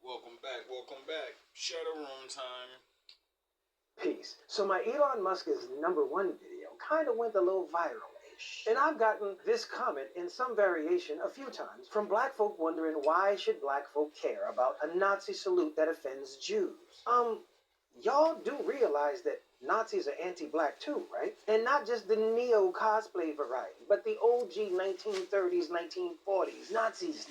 Welcome back. Showroom time. Peace. So my Elon Musk is #1 video kind of went a little viral-ish. And I've gotten this comment in some variation a few times from black folk wondering why should black folk care about a Nazi salute that offends Jews. Y'all do realize that Nazis are anti-black too, right? And not just the neo-cosplay variety, but the OG 1930s, 1940s Nazis,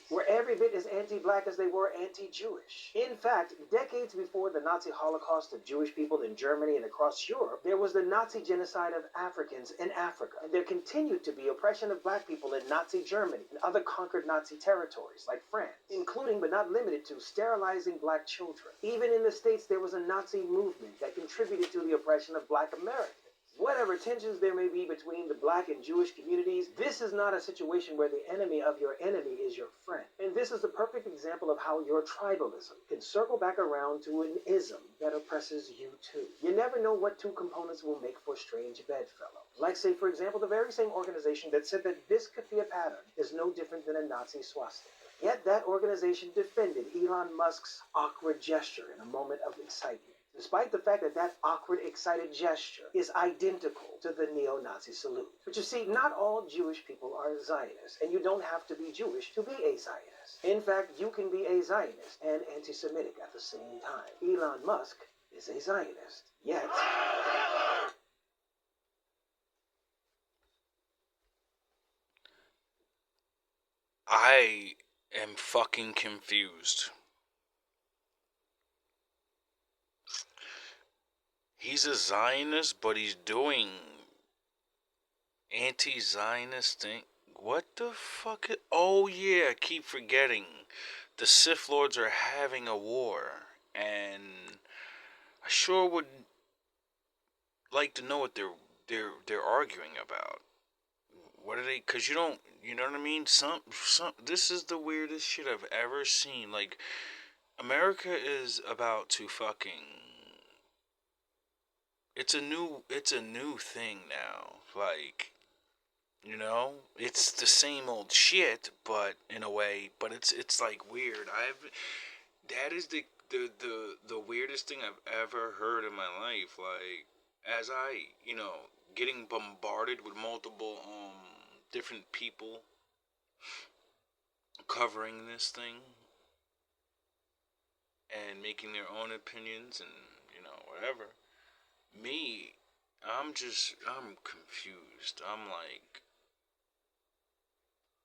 were every bit as anti-black as they were anti-Jewish. In fact, decades before the Nazi Holocaust of Jewish people in Germany and across Europe, there was the Nazi genocide of Africans in Africa. And there continued to be oppression of black people in Nazi Germany and other conquered Nazi territories like France, including but not limited to sterilizing black children. Even in the States, there was a Nazi movement that contributed to the oppression of black Americans. Whatever tensions there may be between the black and Jewish communities, this is not a situation where the enemy of your enemy is your friend. And this is the perfect example of how your tribalism can circle back around to an ism that oppresses you too. You never know what two components will make for a strange bedfellow. Like, say, for example, the very same organization that said that this keffiyeh pattern is no different than a Nazi swastika. Yet that organization defended Elon Musk's awkward gesture in a moment of excitement, despite the fact that that awkward, excited gesture is identical to the neo-Nazi salute. But you see, not all Jewish people are Zionists, and you don't have to be Jewish to be a Zionist. In fact, you can be a Zionist and anti-Semitic at the same time. Elon Musk is a Zionist, yet I am fucking confused. He's a Zionist, but he's doing anti-Zionist thing. What the fuck? Oh yeah, I keep forgetting. The Sith Lords are having a war, and I sure would like to know what they're arguing about. What are they? Cause you know what I mean? This is the weirdest shit I've ever seen. Like, America is about to fucking. It's a new thing now. Like, it's the same old shit, but in a way, but it's like weird. That is the weirdest thing I've ever heard in my life. Like, as getting bombarded with multiple different people covering this thing and making their own opinions and whatever. Me, I'm confused. I'm like,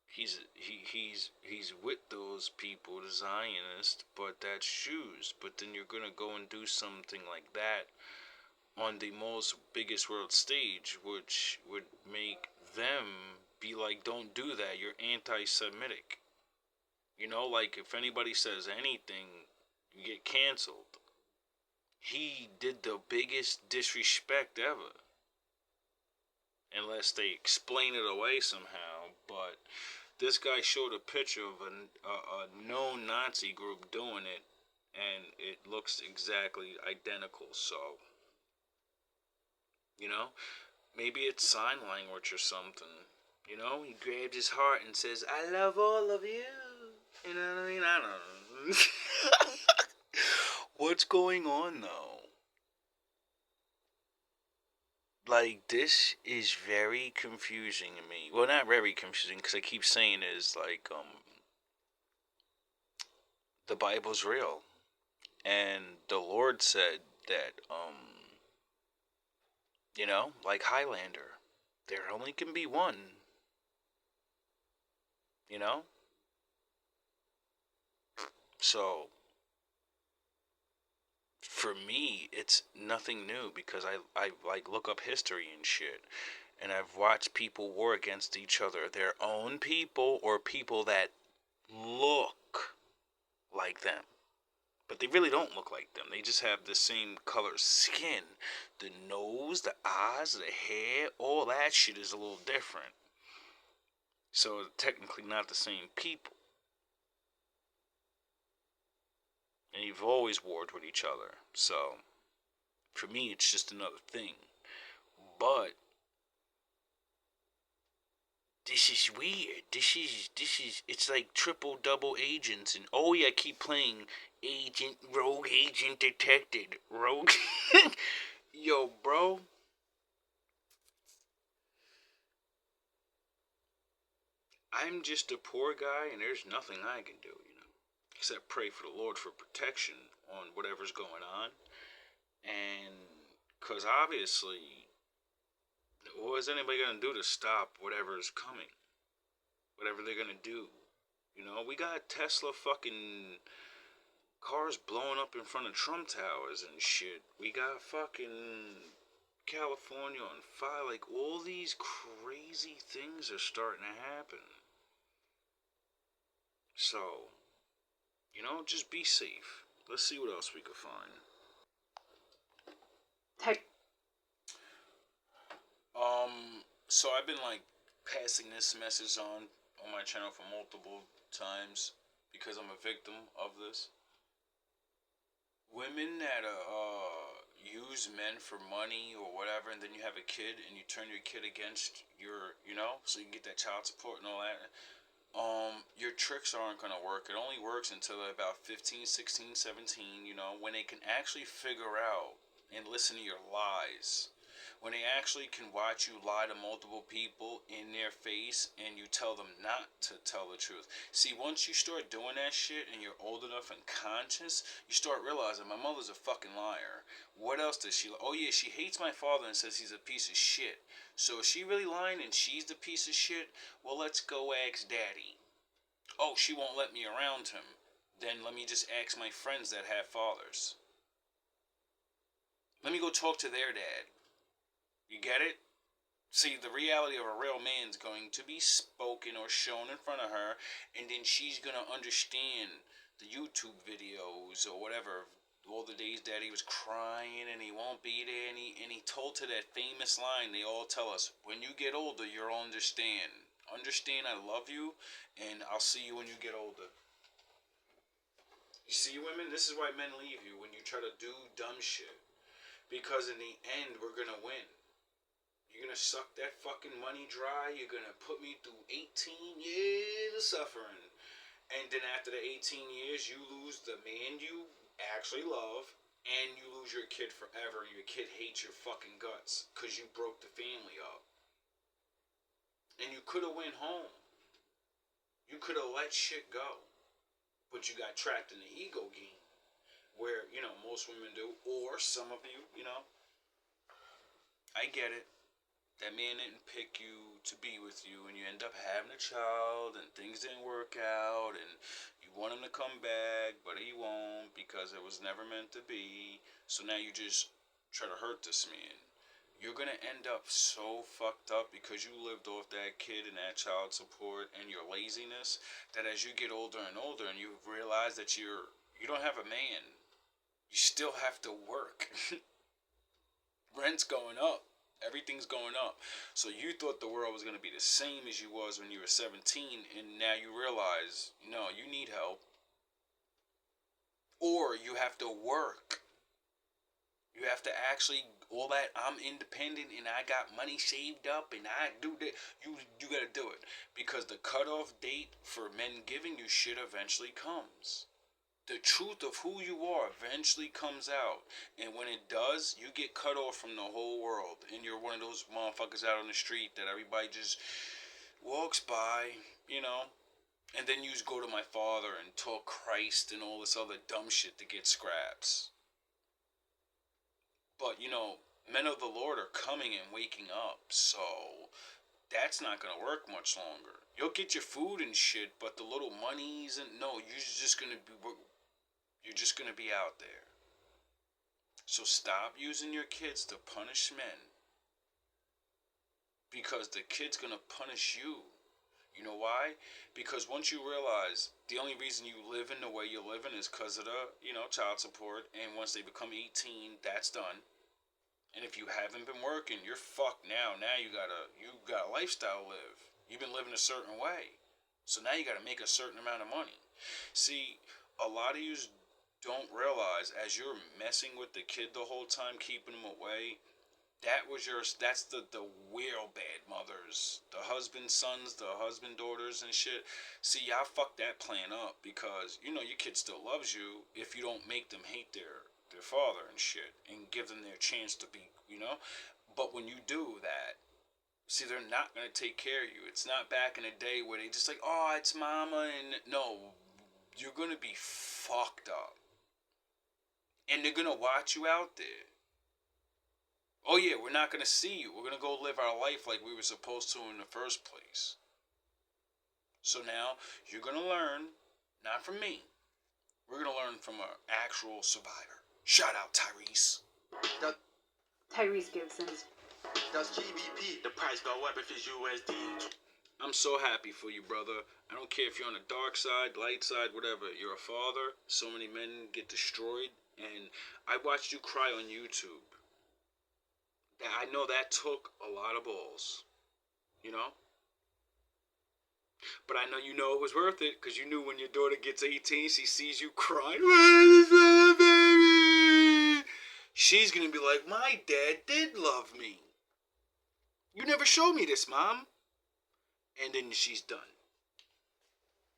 he's with those people, the Zionists, but that's shoes. But then you're gonna go and do something like that on the most biggest world stage, which would make them be like, don't do that. You're anti-Semitic. Like, if anybody says anything, you get canceled. He did the biggest disrespect ever. Unless they explain it away somehow. But this guy showed a picture of a known Nazi group doing it, and it looks exactly identical. So, maybe it's sign language or something. He grabbed his heart and says, I love all of you. You know what I mean? I don't know. What's going on, though? Like, this is very confusing to me. Well, not very confusing, because I keep saying is, like, the Bible's real. And the Lord said that, like Highlander, there only can be one. So, for me, it's nothing new, because I like look up history and shit. And I've watched people war against each other, their own people or people that look like them. But they really don't look like them. They just have the same color skin. The nose, the eyes, the hair, all that shit is a little different. So technically not the same people. And you've always warred with each other. So for me, it's just another thing. But this is weird. It's like triple double agents, and oh yeah, keep playing rogue agent detected, rogue. Yo, bro, I'm just a poor guy, and there's nothing I can do, except pray for the Lord for protection on whatever's going on, and because obviously, what is anybody gonna do to stop whatever is coming? Whatever they're gonna do, we got Tesla fucking cars blowing up in front of Trump towers and shit. We got fucking California on fire. Like, all these crazy things are starting to happen. So, just be safe. Let's see what else we could find. Tech. So I've been like passing this message on my channel for multiple times because I'm a victim of this. Women that use men for money or whatever, and then you have a kid and you turn your kid against so you can get that child support and all that. Your tricks aren't going to work. It only works until they're about 15, 16, 17, when they can actually figure out and listen to your lies. When they actually can watch you lie to multiple people in their face and you tell them not to tell the truth. See, once you start doing that shit and you're old enough and conscious, you start realizing my mother's a fucking liar. What else does she? Oh yeah, she hates my father and says he's a piece of shit. So is she really lying and she's the piece of shit? Well, let's go ask daddy. Oh, she won't let me around him. Then let me just ask my friends that have fathers. Let me go talk to their dad. You get it? See, the reality of a real man's going to be spoken or shown in front of her, and then she's going to understand the YouTube videos or whatever. All the days daddy was crying and he won't be there, and he told her that famous line they all tell us: when you get older, you'll understand. Understand I love you, and I'll see you when you get older. You see, women, this is why men leave you when you try to do dumb shit. Because in the end, we're going to win. You're gonna suck that fucking money dry. You're gonna put me through 18 years of suffering. And then after the 18 years, you lose the man you actually love. And you lose your kid forever. And your kid hates your fucking guts. Because you broke the family up. And you could have went home. You could have let shit go. But you got trapped in the ego game. Where, most women do. Or some of you, I get it. That man didn't pick you to be with you, and you end up having a child, and things didn't work out, and you want him to come back, but he won't because it was never meant to be. So now you just try to hurt this man. You're gonna end up so fucked up because you lived off that kid and that child support and your laziness, that as you get older and older and you realize that you don't have a man, you still have to work. Rent's going up. Everything's going up. So you thought the world was going to be the same as you was when you were 17, and now you realize, no, you need help. Or you have to work. You have to actually, all that, I'm independent and I got money saved up and I do that. You got to do it. Because the cutoff date for men giving you shit eventually comes. The truth of who you are eventually comes out. And when it does, you get cut off from the whole world. And you're one of those motherfuckers out on the street that everybody just walks by, And then you just go to my father and talk Christ and all this other dumb shit to get scraps. But, men of the Lord are coming and waking up. So that's not going to work much longer. You'll get your food and shit, but the little monies and no, you're just going to be out there. So stop using your kids to punish men. Because the kid's going to punish you. You know why? Because once you realize the only reason you live in the way you're living is because of the, child support. And once they become 18, that's done. And if you haven't been working, you're fucked now. Now you got a lifestyle to live. You've been living a certain way. So now you got to make a certain amount of money. See, a lot of you don't realize as you're messing with the kid the whole time, keeping him away, That's the real bad mothers. The husband sons, the husband daughters and shit. See, y'all fucked that plan up because, you know, your kid still loves you if you don't make them hate their father and shit and give them their chance to be, you know? But when you do that, see, they're not going to take care of you. It's not back in the day where they just like, oh, it's mama, and no, you're going to be fucked up. And they're going to watch you out there. Oh yeah, we're not going to see you. We're going to go live our life like we were supposed to in the first place. So now, you're going to learn, not from me. We're going to learn from an actual survivor. Shout out, Tyrese. Tyrese Gibson's. Does GBP, the price go up if it's USD? I'm so happy for you, brother. I don't care if you're on the dark side, light side, whatever. You're a father. So many men get destroyed. And I watched you cry on YouTube. I know that took a lot of balls. You know? But I know you know it was worth it, because you knew when your daughter gets 18, she sees you crying, she's going to be like, my dad did love me. You never showed me this, Mom. And then she's done.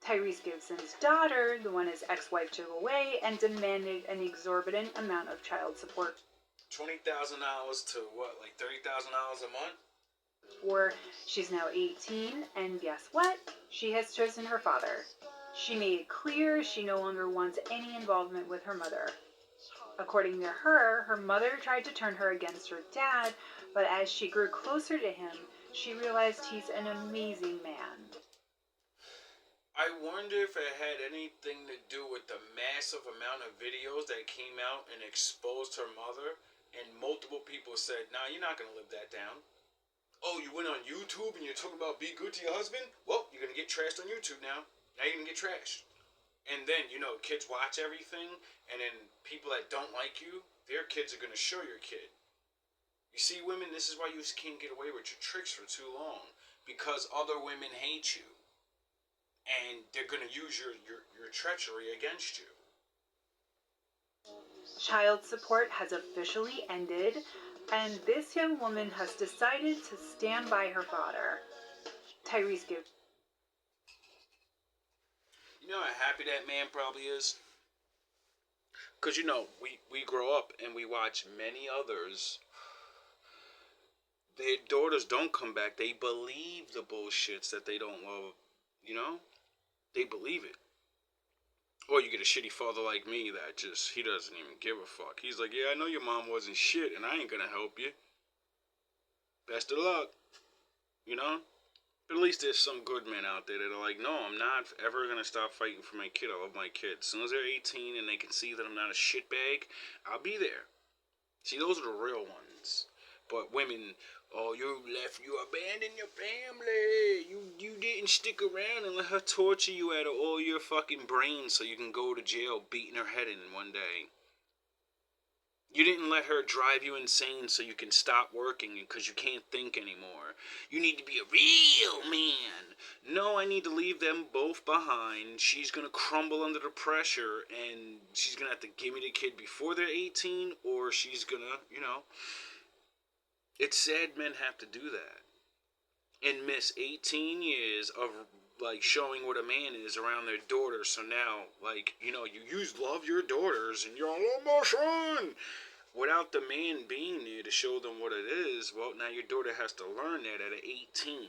Tyrese Gibson's daughter, the one his ex-wife took away, and demanded an exorbitant amount of child support. $20,000 to what, like $30,000 a month? Or she's now 18, and guess what? She has chosen her father. She made it clear she no longer wants any involvement with her mother. According to her, her mother tried to turn her against her dad, but as she grew closer to him, she realized he's an amazing man. I wonder if it had anything to do with the massive amount of videos that came out and exposed her mother, and multiple people said, nah, you're not going to live that down. Oh, you went on YouTube and you're talking about be good to your husband? Well, you're going to get trashed on YouTube now. Now you're going to get trashed. And then, you know, kids watch everything, and then people that don't like you, their kids are going to show your kid. You see, women, this is why you can't get away with your tricks for too long. Because other women hate you. And they're going to use your treachery against you. Child support has officially ended, and this young woman has decided to stand by her father. Tyrese Gibson. You know how happy that man probably is? Because, you know, we grow up and we watch many others. Their daughters don't come back. They believe the bullshits that they don't love. You know? They believe it. Or you get a shitty father like me that just, he doesn't even give a fuck. He's like, yeah, I know your mom wasn't shit and I ain't gonna help you. Best of luck. You know? But at least there's some good men out there that are like, no, I'm not ever gonna stop fighting for my kid. I love my kid. As soon as they're 18 and they can see that I'm not a shitbag, I'll be there. See, those are the real ones. But women, oh, you abandoned your family. You didn't stick around and let her torture you out of all your fucking brains so you can go to jail beating her head in one day. You didn't let her drive you insane so you can stop working because you can't think anymore. You need to be a real man. No, I need to leave them both behind. She's going to crumble under the pressure and she's going to have to give me the kid before they're 18 or she's going to, you know. It's sad men have to do that. And miss 18 years of, like, showing what a man is around their daughters. So now, like, you know, you love your daughters and you're all, oh, my son. Without the man being there to show them what it is, well, now your daughter has to learn that at 18.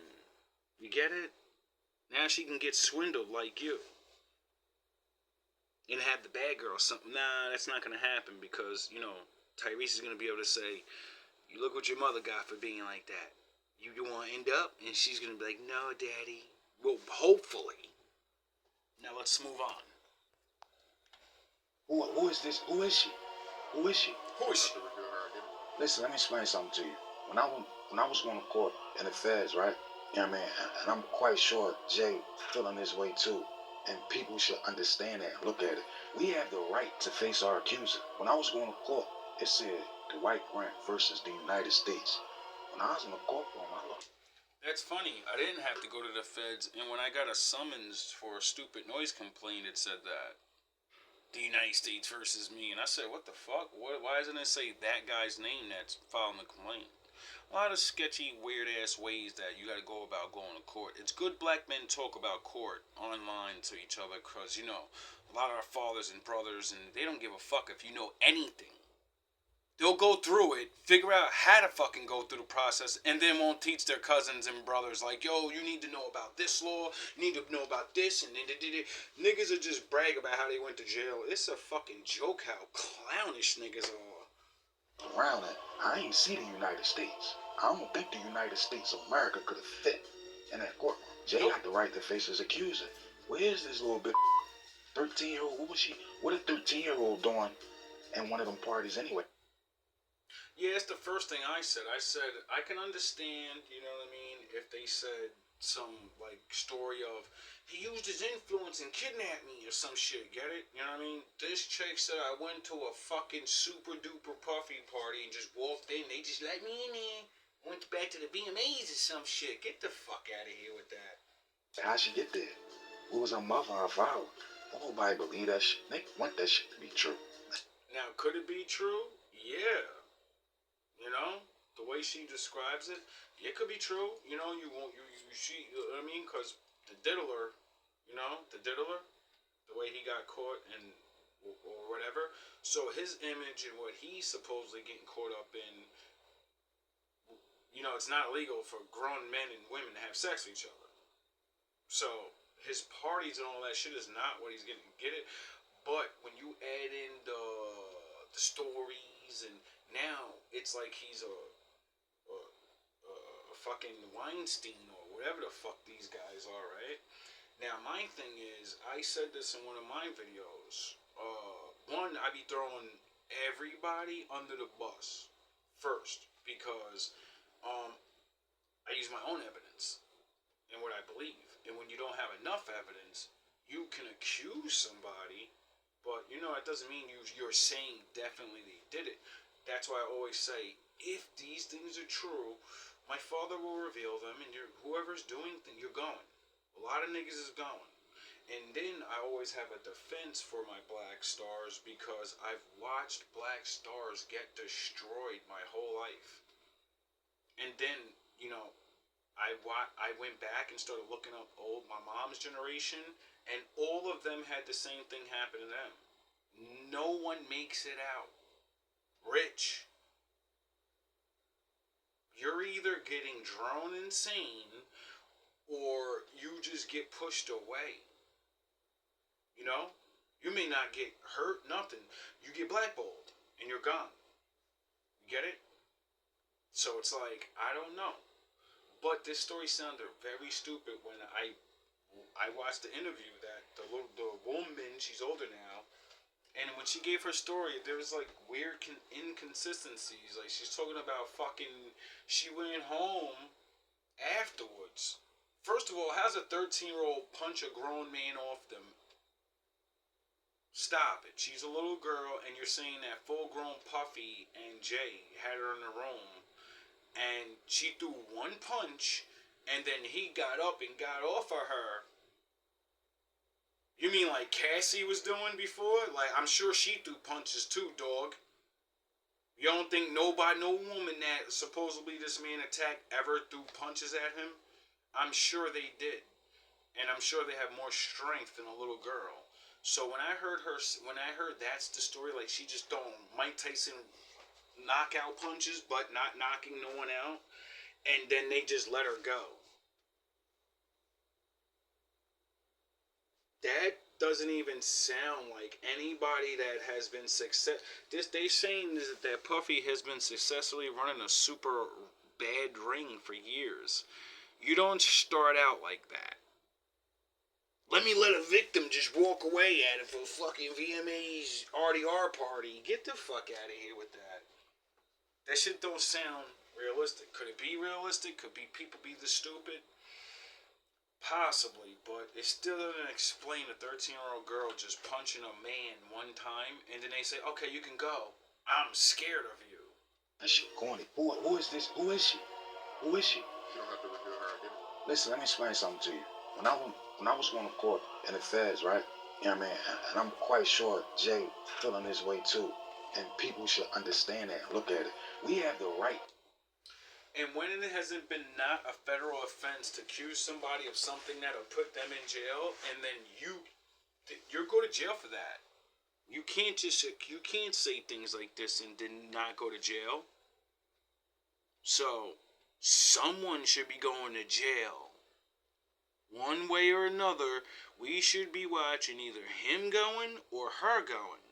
You get it? Now she can get swindled like you. And have the bad girl something. Nah, that's not going to happen because, you know, Tyrese is going to be able to say, you look what your mother got for being like that. You want to end up? And she's going to be like, no, Daddy. Well, hopefully. Now let's move on. Who is this? Who is she? Who is she? Who is she? Listen, let me explain something to you. When I was going to court in the feds, right? You know what I mean? And I'm quite sure Jay feeling this way too. And people should understand that and look at it. We have the right to face our accuser. When I was going to court, it said Dwight Grant versus the United States. When I was in the courtroom, I looked. That's funny. I didn't have to go to the feds, and when I got a summons for a stupid noise complaint, it said that. The United States versus me. And I said, what the fuck? Why doesn't it say that guy's name that's filing the complaint? A lot of sketchy, weird ass ways that you gotta go about going to court. It's good black men talk about court online to each other because, you know, a lot of our fathers and brothers, and they don't give a fuck if you know anything. They'll go through it, figure out how to fucking go through the process, and then won't teach their cousins and brothers like, yo, you need to know about this law, you need to know about this, and niggas will just brag about how they went to jail. It's a fucking joke how clownish niggas are. Around it, I ain't see the United States. I don't think the United States of America could have fit in that courtroom. Jay got the right to face his accuser. Where's this little bit 13-year-old? What was she? What a 13-year-old doing in one of them parties anyway? Yeah, it's the first thing I said. I said, I can understand, you know what I mean, if they said some, like, story of, he used his influence and kidnapped me or some shit, get it? You know what I mean? This chick said I went to a fucking super duper puffy party and just walked in. They just let me in there. Went back to the BMAs or some shit. Get the fuck out of here with that. How'd she get there? Who was her mother or father? Don't nobody believe that shit. They want that shit to be true. Now, could it be true? Yeah. You know, the way she describes it, it could be true. You know, she, I mean, because the diddler, you know, the way he got caught and or whatever. So his image and what he's supposedly getting caught up in, you know, it's not legal for grown men and women to have sex with each other. So his parties and all that shit is not what he's getting. Get it? But when you add in the stories and now it's like he's a fucking Weinstein or whatever the fuck these guys are, right? Now my thing is, I said this in one of my videos. One, I be throwing everybody under the bus first because I use my own evidence and what I believe. And when you don't have enough evidence, you can accuse somebody, but you know that doesn't mean you're saying definitely they did it. That's why I always say, if these things are true, my father will reveal them, and whoever's doing them, you're going. A lot of niggas is going. And then I always have a defense for my black stars because I've watched black stars get destroyed my whole life. And then, you know, I went back and started looking up my mom's generation, and all of them had the same thing happen to them. No one makes it out rich. You're either getting drone insane or you just get pushed away. You know? You may not get hurt, nothing. You get blackballed and you're gone. You get it? So it's like, I don't know. But this story sounded very stupid when I watched the interview that the woman, she's older now, and when she gave her story, there was like weird inconsistencies. Like she's talking about fucking, she went home afterwards. First of all, how's a 13-year-old punch a grown man off them? Stop it. She's a little girl, and you're saying that full-grown Puffy and Jay had her in the room, and she threw one punch, and then he got up and got off of her. You mean like Cassie was doing before? Like, I'm sure she threw punches too, dog. You don't think no woman that supposedly this man attacked ever threw punches at him? I'm sure they did. And I'm sure they have more strength than a little girl. So when I heard that's the story, like she just throwing Mike Tyson knockout punches, but not knocking no one out, and then they just let her go. That doesn't even sound like anybody that has been they saying that Puffy has been successfully running a super bad ring for years. You don't start out like that. Let me let a victim just walk away at it for a fucking VMA's RDR party. Get the fuck out of here with that. That shit don't sound realistic. Could it be realistic? Could be people be this stupid? Possibly, but it still doesn't explain a 13-year-old girl just punching a man one time, and then they say, okay, you can go. I'm scared of you. That shit corny. Who is this? Who is she? Who is she? You don't have to reveal her identity. Listen, let me explain something to you. When I was going to court in the feds, right? You know what I mean? And I'm quite sure Jay feeling his way too. And people should understand that and look at it. We have the right. And when it hasn't been not a federal offense to accuse somebody of something that'll put them in jail, and then you're go to jail for that. You can't say things like this and then not go to jail. So someone should be going to jail. One way or another, we should be watching either him going or her going.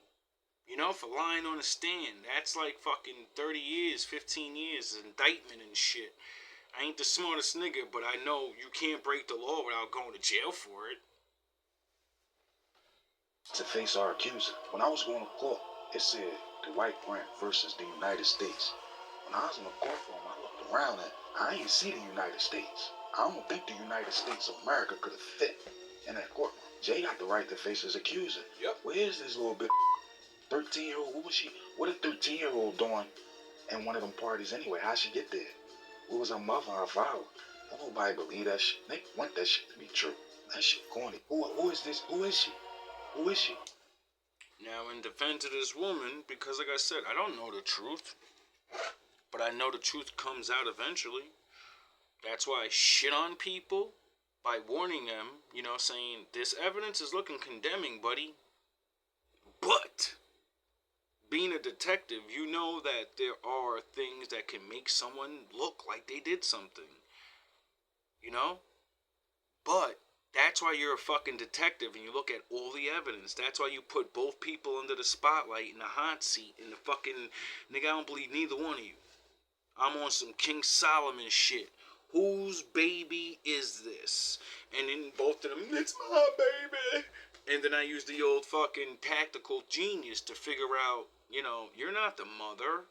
You know, for lying on a stand. That's like fucking 30 years, 15 years, indictment and shit. I ain't the smartest nigga, but I know you can't break the law without going to jail for it. To face our accuser. When I was going to court, it said Dwight Grant versus the United States. When I was in the courtroom, I looked around and I ain't see the United States. I don't think the United States of America could have fit in that courtroom. Jay got the right to face his accuser. Yep. Where is this little bit 13-year-old? What was she? What a 13-year-old doing in one of them parties anyway? How'd she get there? Who was her mother, her father? Nobody believe that shit. They want that shit to be true. That shit corny. Who is this? Who is she? Who is she? Now, in defense of this woman, because like I said, I don't know the truth, but I know the truth comes out eventually. That's why I shit on people by warning them, you know, saying, this evidence is looking condemning, buddy. But being a detective, you know that there are things that can make someone look like they did something. You know? But that's why you're a fucking detective and you look at all the evidence. That's why you put both people under the spotlight in the hot seat in the fucking... Nigga, I don't believe neither one of you. I'm on some King Solomon shit. Whose baby is this? And then both of them, it's my baby. And then I use the old fucking tactical genius to figure out, you know, you're not the mother.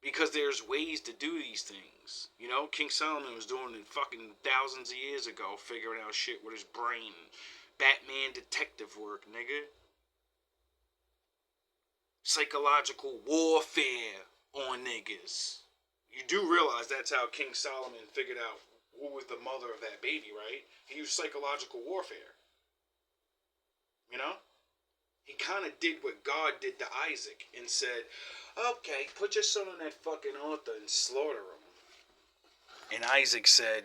Because there's ways to do these things. You know, King Solomon was doing it fucking thousands of years ago, figuring out shit with his brain. Batman detective work, nigga. Psychological warfare on niggas. You do realize that's how King Solomon figured out who was the mother of that baby, right? He used psychological warfare. You know? He kind of did what God did to Isaac and said, okay, put your son on that fucking altar and slaughter him. And Isaac said,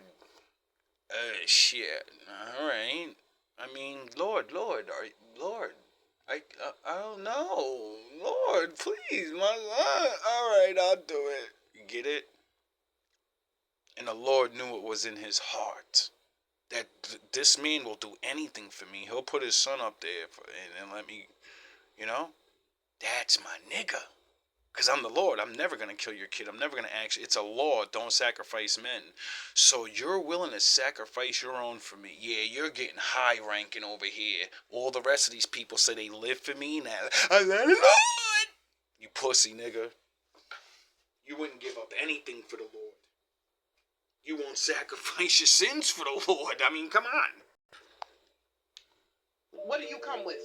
shit, alright. I mean, Lord, I don't know. Lord, please, my son. Alright, I'll do it. You get it? And the Lord knew it was in his heart. That this man will do anything for me. He'll put his son up there and let me, you know? That's my nigga. Because I'm the Lord. I'm never going to kill your kid. I'm never going to actually... It's a law. Don't sacrifice men. So you're willing to sacrifice your own for me. Yeah, you're getting high ranking over here. All the rest of these people say they live for me. Now, I let it Lord. You pussy, nigga. You wouldn't give up anything for the Lord. You won't sacrifice your sins for the Lord. I mean, come on. What do you come with?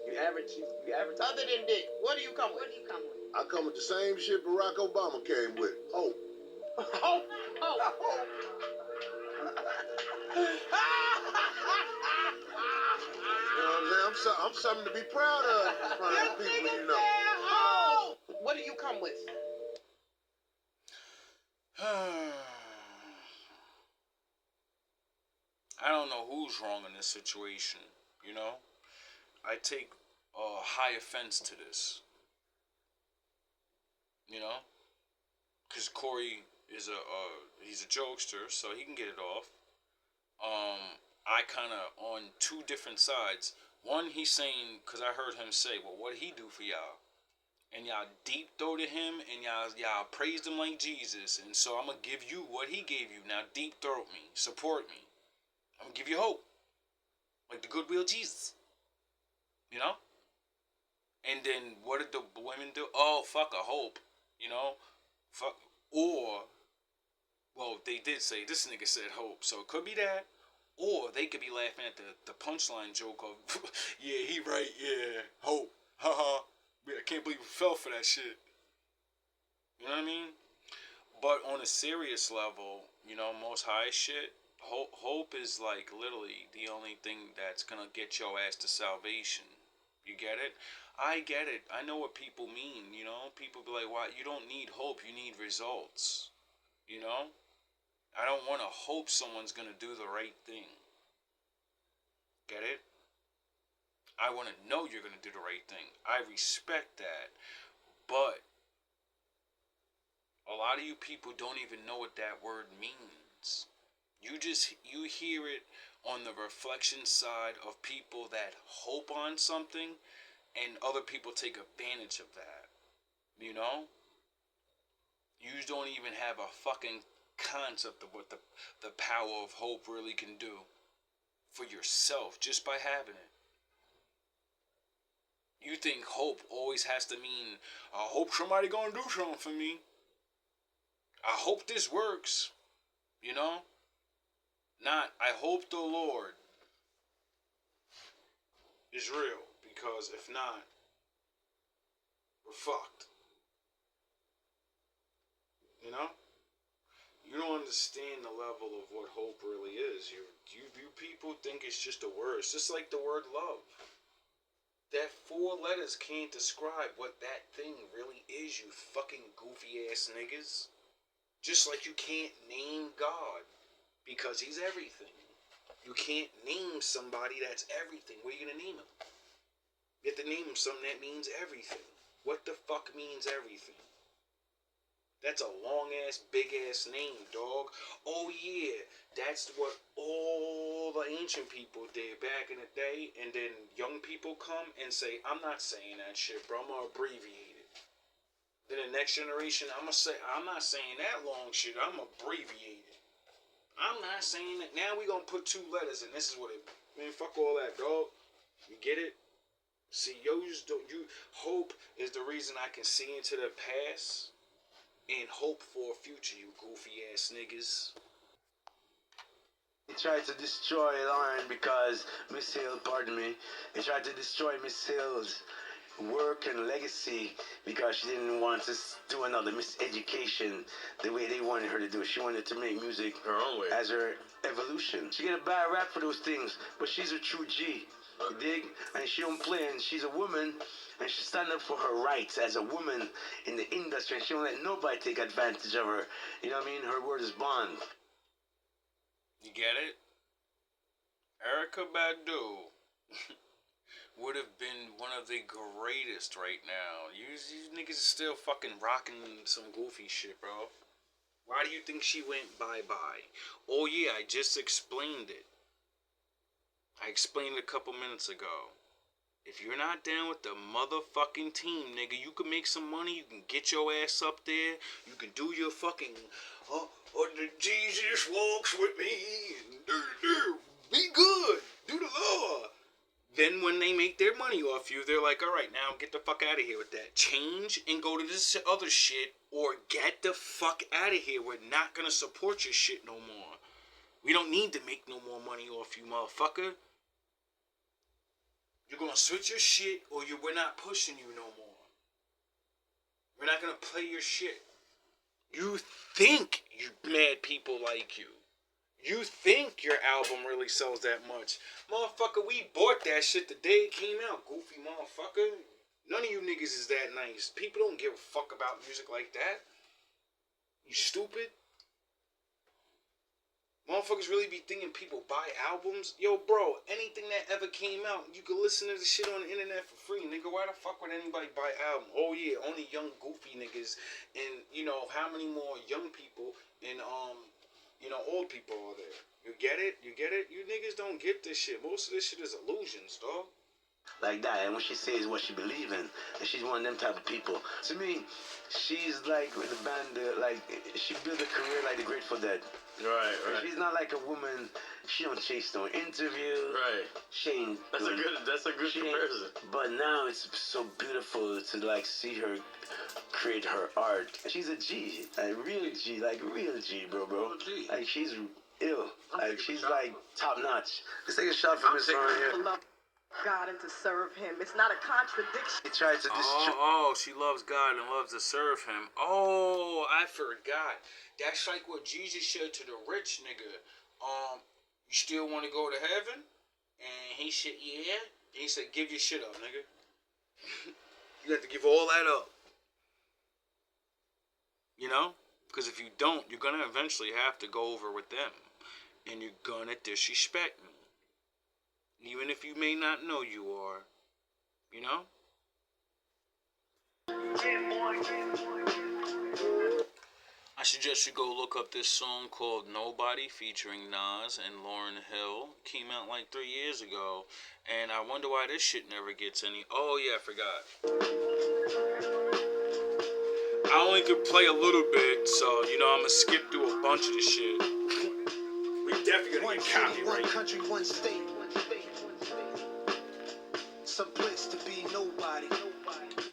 You average. Other than dick, what do you come with? I come with the same shit Barack Obama came with. Hope. Hope. You know what I'm saying? I'm something to be proud of in front of the people, you know. Hope. What do you come with? I don't know who's wrong in this situation, you know? I take high offense to this. You know? Because Corey is he's a jokester, so he can get it off. I kind of on two different sides. One, he's saying, because I heard him say, well, what'd he do for y'all? And y'all deep throated him, and y'all praised him like Jesus. And so I'm going to give you what he gave you. Now deep throat me. Support me. I'm going to give you hope. Like the goodwill Jesus. You know? And then what did the women do? Oh, fuck a hope. You know? Fuck. Or, well, they did say, this nigga said hope. So it could be that. Or they could be laughing at the punchline joke of, yeah, he right, yeah, hope. Haha. I can't believe we fell for that shit. You know what I mean? But on a serious level, you know, most high shit, hope is like literally the only thing that's gonna get your ass to salvation. You get it? I get it. I know what people mean, you know? People be like, why? You don't need hope, you need results. You know? I don't want to hope someone's going to do the right thing. Get it? I want to know you're going to do the right thing. I respect that. But a lot of you people don't even know what that word means. You hear it on the reflection side of people that hope on something, and other people take advantage of that. You know? You don't even have a fucking concept of what the power of hope really can do for yourself just by having it. You think hope always has to mean, I hope somebody gonna do something for me. I hope this works. You know? Not, I hope the Lord is real. Because if not, we're fucked. You know? You don't understand the level of what hope really is. You people think it's just a word. It's just like the word love. That 4 letters can't describe what that thing really is, you fucking goofy ass niggas. Just like you can't name God because he's everything. You can't name somebody that's everything. What are you gonna name him? You have to name him something that means everything. What the fuck means everything? That's a long ass, big ass name, dog. Oh yeah, that's what all the ancient people did back in the day. And then young people come and say, I'm not saying that shit, bro. I'm gonna abbreviate it. Then the next generation, I'm not saying that long shit. I'm abbreviate it. I'm not saying that. Now we gonna put 2 letters, and this is what it. Man, fuck all that, dog. You get it? See, hope is the reason I can see into the past and hope for a future, you goofy ass niggas. He tried to destroy Lauren because Miss Hill, pardon me, he tried to destroy Miss Hill's work and legacy because she didn't want to do another miseducation the way they wanted her to do. She wanted to make music Her own way. as her evolution. She get a bad rap for those things, but she's a true G. You dig? And she don't play, and she's a woman, and she stand up for her rights as a woman in the industry, and she don't let nobody take advantage of her. You know what I mean? Her word is bond. You get it? Erykah Badu would have been one of the greatest right now. You niggas are still fucking rocking some goofy shit, bro. Why do you think she went bye-bye? Oh yeah, I just explained it. I explained it a couple minutes ago. If you're not down with the motherfucking team, nigga, you can make some money, you can get your ass up there, you can do your fucking, the Jesus walks with me, and be good, do the law. Then when they make their money off you, they're like, all right, now get the fuck out of here with that. Change and go to this other shit, or get the fuck out of here. We're not gonna support your shit no more. We don't need to make no more money off you, motherfucker. You're gonna switch your shit, or we're not pushing you no more. We're not gonna play your shit. You think you mad people like you. You think your album really sells that much. Motherfucker, we bought that shit the day it came out, goofy motherfucker. None of you niggas is that nice. People don't give a fuck about music like that. You stupid. Motherfuckers really be thinking people buy albums? Yo, bro, anything that ever came out, you can listen to the shit on the internet for free, nigga. Why the fuck would anybody buy album? Oh yeah, only young goofy niggas, and you know how many more young people and old people are there. You get it? You get it? You niggas don't get this shit. Most of this shit is illusions, dog. Like that, and what she says what she believe in, and she's one of them type of people. To me, she's like with the band, like she built a career like the Grateful Dead. Right. She's not like a woman. She don't chase no interview. Right. She ain't. That's a good comparison. But now it's so beautiful to like see her create her art. She's a G, a real G, like real G, bro. G. Like she's ill. Like she's like top notch. Let's take a shot from Miss Lauren here. Love God and to serve Him. It's not a contradiction. He tried to destroy. Oh, she loves God and loves to serve Him. Oh, I forgot. That's like what Jesus said to the rich nigga. You still want to go to heaven? And he said, yeah. He said, give your shit up, nigga. You have to give all that up. You know? Because if you don't, you're going to eventually have to go over with them. And you're going to disrespect me. Even if you may not know you are. You know? I suggest you go look up this song called Nobody featuring Nas and Lauryn Hill. Came out like 3 years ago. And I wonder why this shit never gets any... Oh, yeah, I forgot. I only could play a little bit, so, you know, I'm going to skip through a bunch of this shit. We definitely going to get copyright. One country, one state. Some place to be nobody.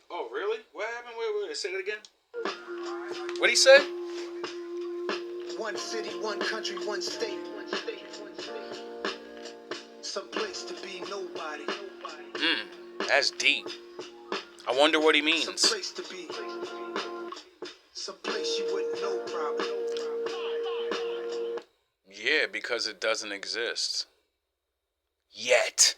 Oh, really? What happened? Wait, say that again? What'd he say? One city, one country, one state. Some place to be nobody. That's deep. I wonder what he means. Some place to be. Some place you wouldn't know probably. Yeah, because it doesn't exist. Yet.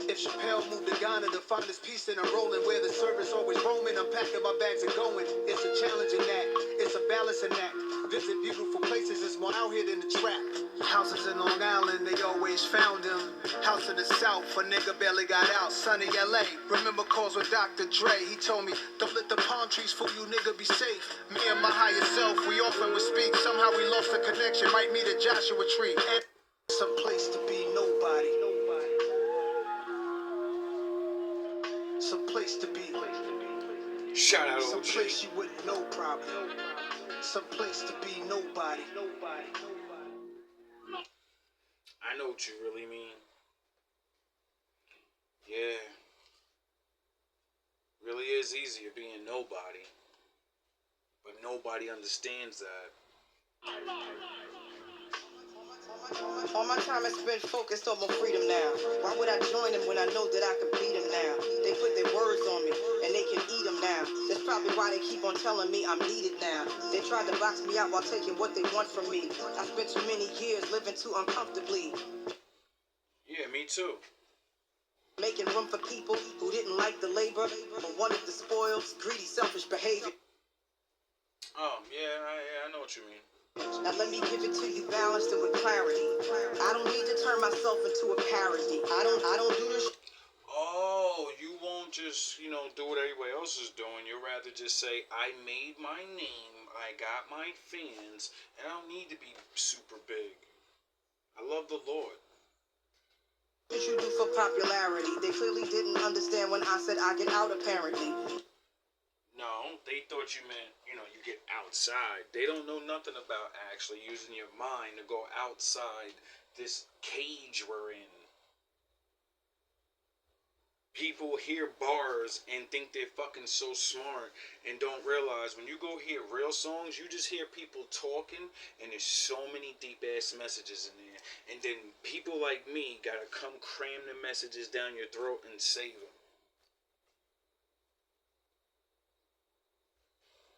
If Chappelle moved to Ghana to find his peace and I'm rolling where the service always roaming, I'm packing my bags and going. It's a challenge in that. It's a balancing act. Visit beautiful places, it's more out here than the trap. Houses in Long Island, they always found him. House in the South, a nigga barely got out. Sunny LA, remember calls with Dr. Dre. He told me, don't let the palm trees fool you, nigga, be safe. Me and my higher self, we often would speak. Somehow we lost the connection, might meet a Joshua tree. And some place to be nobody. Some place to be. Shout out some OG. place you wouldn't know probably. Some place to be nobody. I know what you really mean. Yeah. Really is easier being nobody. But nobody understands that. All my time is spent focused on my freedom now. Why would I join them when I know that I can beat them now? They put their words on me, and they can eat them now. That's probably why they keep on telling me I'm needed now. They tried to box me out while taking what they want from me. I spent too many years living too uncomfortably. Yeah, me too. Making room for people who didn't like the labor, but wanted the spoils, greedy, selfish behavior. Oh, yeah, I know what you mean. Now let me give it to you balanced and with clarity. I don't need to turn myself into a parody. I don't do this. Oh, you won't just, do what everybody else is doing. You'd rather just say, I made my name, I got my fans, and I don't need to be super big. I love the Lord. What you do for popularity? They clearly didn't understand when I said I get out apparently. No, they thought you meant, you get outside. They don't know nothing about actually using your mind to go outside this cage we're in. People hear bars and think they're fucking so smart and don't realize when you go hear real songs, you just hear people talking and there's so many deep ass messages in there. And then people like me gotta come cram the messages down your throat and say them.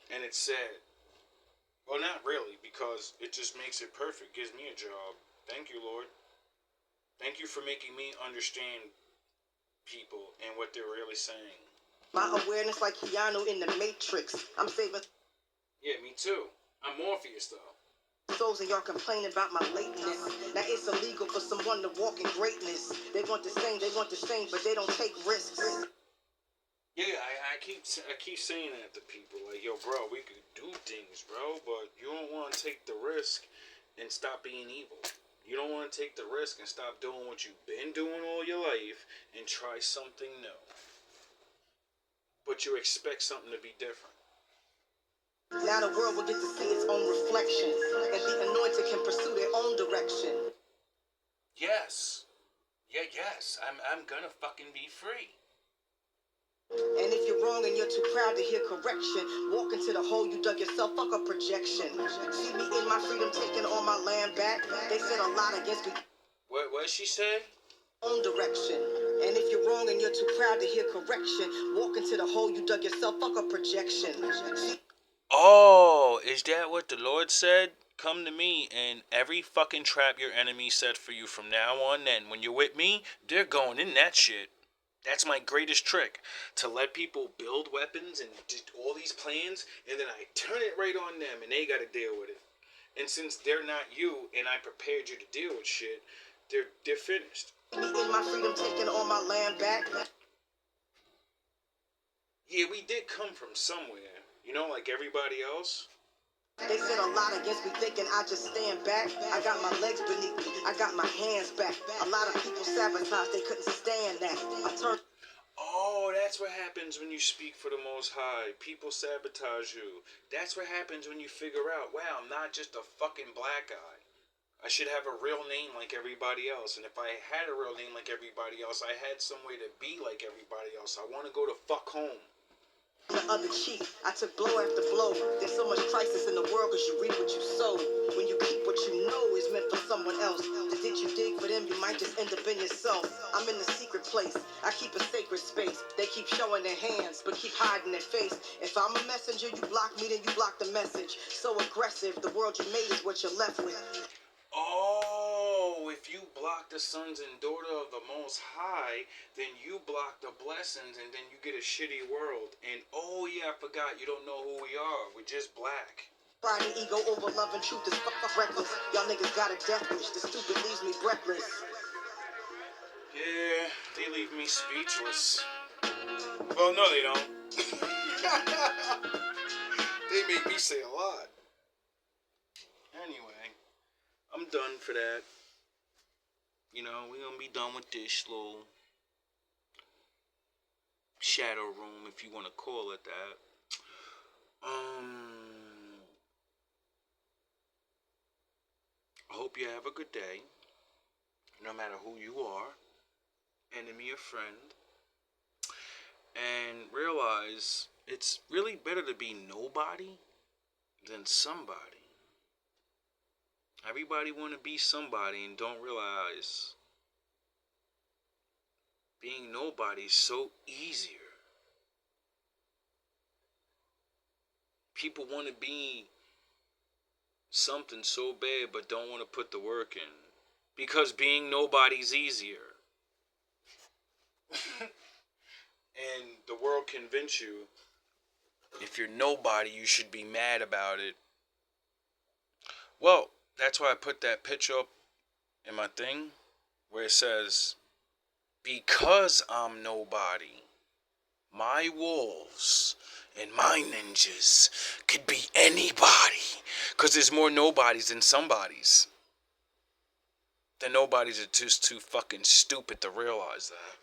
And it's sad. Well, not really, because it just makes it perfect. Gives me a job. Thank you, Lord. Thank you for making me understand people and what they're really saying. My awareness like Keanu in the Matrix. I'm saving. Yeah, me too. I'm Morpheus, though. Souls and y'all complaining about my lateness. Now it's illegal for someone to walk in greatness. They want the same, but they don't take risks. Yeah, I keep saying that to people. Like, yo, bro, we could do things, bro, but you don't want to take the risk and stop being evil. You don't want to take the risk and stop doing what you've been doing all your life and try something new. But you expect something to be different. Now the world will get to see its own reflection, and the anointed can pursue their own direction. Yes. Yeah, yes. I'm gonna fucking be free. And if you're wrong and you're too proud to hear correction, walk into the hole you dug yourself, fuck a projection. See me in my freedom taking all my land back. They said a lot against me. What she say? Own direction. And if you're wrong and you're too proud to hear correction, walk into the hole you dug yourself, fuck a projection. Oh, is that what the Lord said? come to me, and every fucking trap your enemy set for you from now on, then when you're with me, they're going in that shit. That's my greatest trick, to let people build weapons and do all these plans, and then I turn it right on them, and they got to deal with it. And since they're not you, and I prepared you to deal with shit, they're finished. Me in my freedom, taking all my land back. Yeah, we did come from somewhere, like everybody else. They said a lot against me, thinking I just stand back. I got my legs beneath me, I got my hands back. A lot of people sabotaged, they couldn't stand that. I turned. Oh, that's what happens when you speak for the Most High. People sabotage you. That's what happens when you figure out, wow, I'm not just a fucking black guy. I should have a real name like everybody else. And if I had a real name like everybody else, I had some way to be like everybody else. I want to go to fuck home. The other cheek, I took blow after blow. There's so much crisis in the world because you reap what you sow. When you keep what you know is meant for someone else, did you dig for them, you might just end up in yourself. I'm in the secret place, I keep a sacred space. They keep showing their hands, but keep hiding their face. If I'm a messenger, you block me, then you block the message. So aggressive, the world you made is what you're left with. Oh, if you block the sons and daughter of the Most High, then you block the blessings, and then you get a shitty world. And oh yeah, I forgot, you don't know who we are. We're just black. Pride and ego over love and truth is fuck reckless. Y'all niggas got a death wish. The stupid leaves me breathless. Yeah, they leave me speechless. Well, no, they don't. They make me say a lot. Anyway, I'm done for that. We're gonna be done with this little shadow room, if you want to call it that. I hope you have a good day, no matter who you are, enemy or friend. And realize it's really better to be nobody than somebody. Everybody want to be somebody and don't realize being nobody is so easier. People want to be something so bad but don't want to put the work in. Because being nobody's easier. And the world convince you, if you're nobody, you should be mad about it. Well, that's why I put that picture up in my thing where it says, because I'm nobody, my wolves and my ninjas could be anybody. Because there's more nobodies than somebodies. The nobodies are just too fucking stupid to realize that.